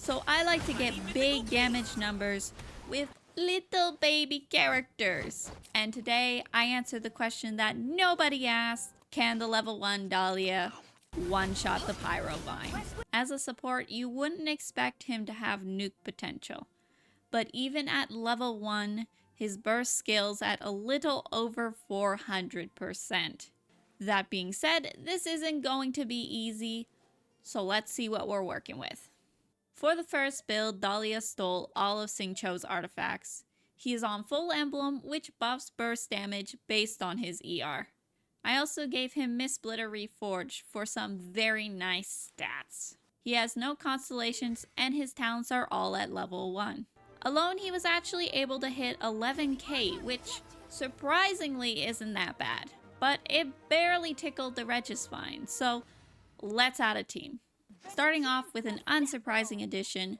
So I like to get big damage numbers with little baby characters. And today I answered the question that nobody asked: can the level 1 Dahlia one-shot the pyrovine? As a support, you wouldn't expect him to have nuke potential. But even at level 1, his burst scales at a little over 400%. That being said, this isn't going to be easy, so let's see what we're working with. For the first build, Dahlia stole all of Xingqiu's artifacts. He is on full emblem, which buffs burst damage based on his ER. I also gave him Mistsplitter Reforged for some very nice stats. He has no constellations and his talents are all at level 1. Alone, he was actually able to hit 11k, which surprisingly isn't that bad. But it barely tickled the regisvine, so let's add a team. Starting off with an unsurprising addition,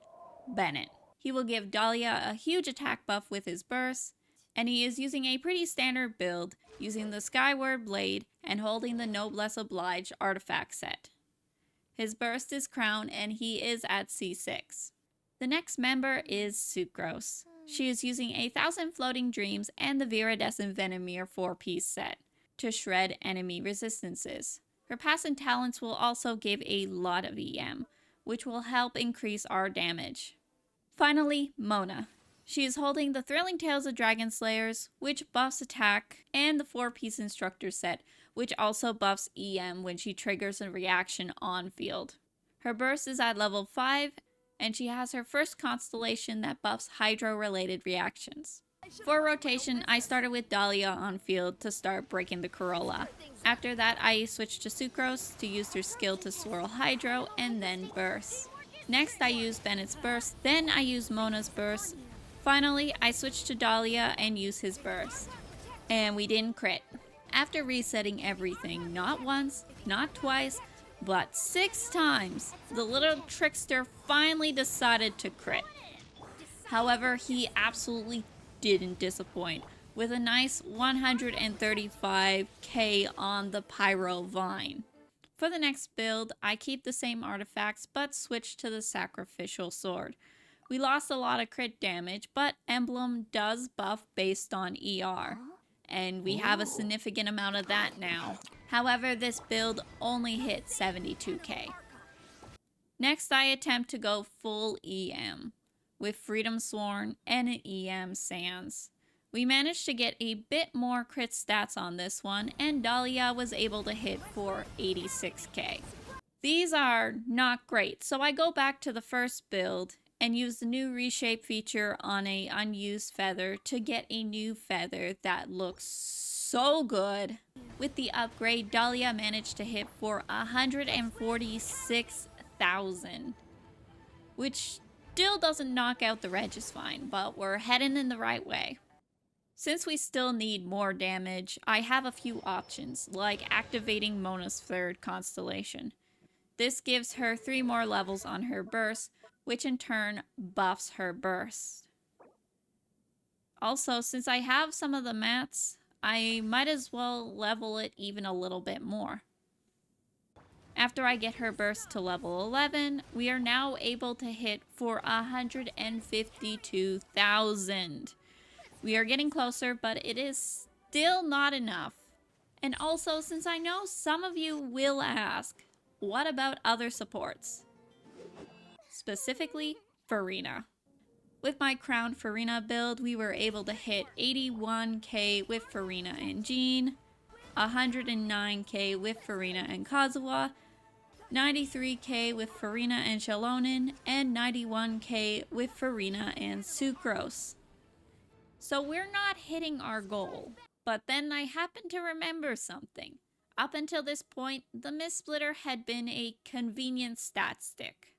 Bennett. He will give Dahlia a huge attack buff with his burst, and he is using a pretty standard build, using the Skyward Blade and holding the Noblesse Oblige artifact set. His burst is Crown and he is at C6. The next member is Sucrose. She is using 1,000 Floating Dreams and the Viridescent Venomir 4-piece set to shred enemy resistances. Her passive talents will also give a lot of EM, which will help increase our damage. Finally, Mona. She is holding the Thrilling Tales of Dragon Slayers, which buffs attack, and the 4-piece Instructor set, which also buffs EM when she triggers a reaction on field. Her burst is at level 5, and she has her first constellation that buffs Hydro-related reactions. For rotation, I started with Dahlia on field to start breaking the Corolla. After that, I switched to Sucrose to use her skill to swirl Hydro and then burst. Next, I used Bennett's burst, then I used Mona's burst. Finally, I switched to Dahlia and used his burst. And we didn't crit. After resetting everything, not once, not twice, but 6 times, the little trickster finally decided to crit. However, he absolutely didn't disappoint, with a nice 135k on the pyrovine. For the next build, I keep the same artifacts but switch to the sacrificial sword. We lost a lot of crit damage, but emblem does buff based on ER, and we have a significant amount of that now. However, this build only hit 72k. Next, I attempt to go full EM with Freedom Sworn and an EM Sans. We managed to get a bit more crit stats on this one, and Dahlia was able to hit for 86k. These are not great, so I go back to the first build and use the new reshape feature on a unused feather to get a new feather that looks so good. With the upgrade, Dahlia managed to hit for 146,000, which still doesn't knock out the regisvine, but we're heading in the right way. Since we still need more damage, I have a few options, like activating Mona's third constellation. This gives her 3 more levels on her burst, which in turn buffs her burst. Also, since I have some of the mats, I might as well level it even a little bit more. After I get her burst to level 11, we are now able to hit for 152,000. We are getting closer, but it is still not enough. And also, since I know some of you will ask, what about other supports? Specifically, Farina. With my Crown Farina build, we were able to hit 81k with Farina and Jean, 109k with Farina and Kazuha, 93k with Farina and Shalonen, and 91k with Farina and Sucrose. So we're not hitting our goal. But then I happened to remember something. Up until this point, the Mistsplitter had been a convenient stat stick.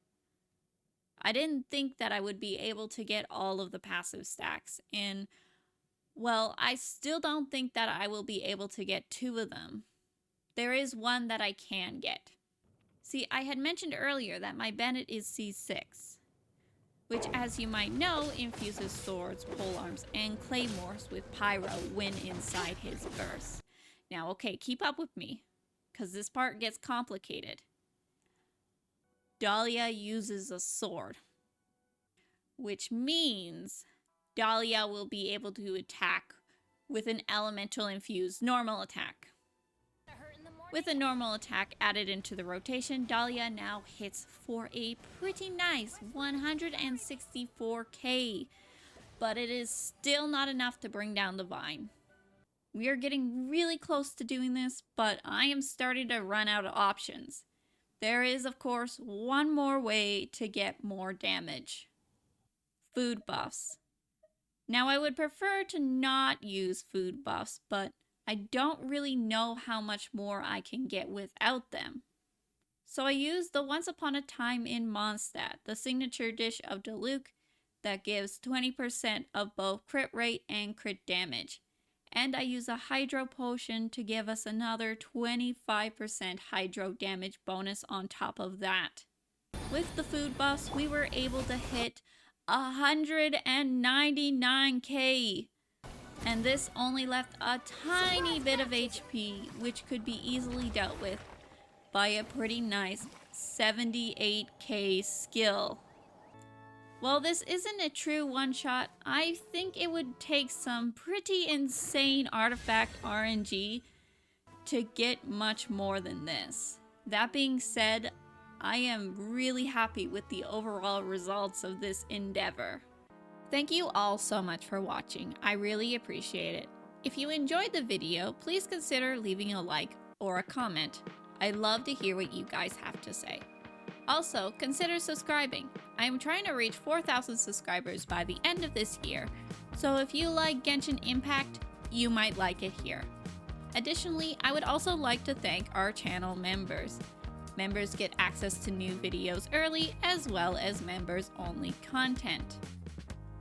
I didn't think that I would be able to get all of the passive stacks, and, well, I still don't think that I will be able to get 2 of them. There is one that I can get. See, I had mentioned earlier that my Bennett is C6, which, as you might know, infuses swords, polearms, and claymores with pyro when inside his burst. Now, okay, keep up with me, because this part gets complicated. Dahlia uses a sword, which means Dahlia will be able to attack with an elemental infused normal attack. With a normal attack added into the rotation, Dahlia now hits for a pretty nice 164k, but it is still not enough to bring down the vine. We are getting really close to doing this, but I am starting to run out of options. There is, of course, one more way to get more damage. Food buffs. Now, I would prefer to not use food buffs, but I don't really know how much more I can get without them. So I used the Once Upon a Time in Mondstadt, the signature dish of Diluc that gives 20% of both crit rate and crit damage. And I use a Hydro Potion to give us another 25% Hydro damage bonus on top of that. With the food buffs, we were able to hit 199k. And this only left a tiny bit of HP, which could be easily dealt with by a pretty nice 78k skill. While this isn't a true one-shot, I think it would take some pretty insane artifact RNG to get much more than this. That being said, I am really happy with the overall results of this endeavor. Thank you all so much for watching. I really appreciate it. If you enjoyed the video, please consider leaving a like or a comment. I'd love to hear what you guys have to say. Also, consider subscribing. I am trying to reach 4,000 subscribers by the end of this year, so if you like Genshin Impact, you might like it here. Additionally, I would also like to thank our channel members. Members get access to new videos early, as well as members-only content.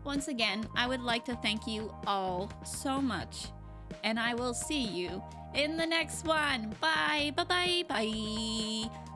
Once again, I would like to thank you all so much, and I will see you in the next one. Bye, bye, bye, bye.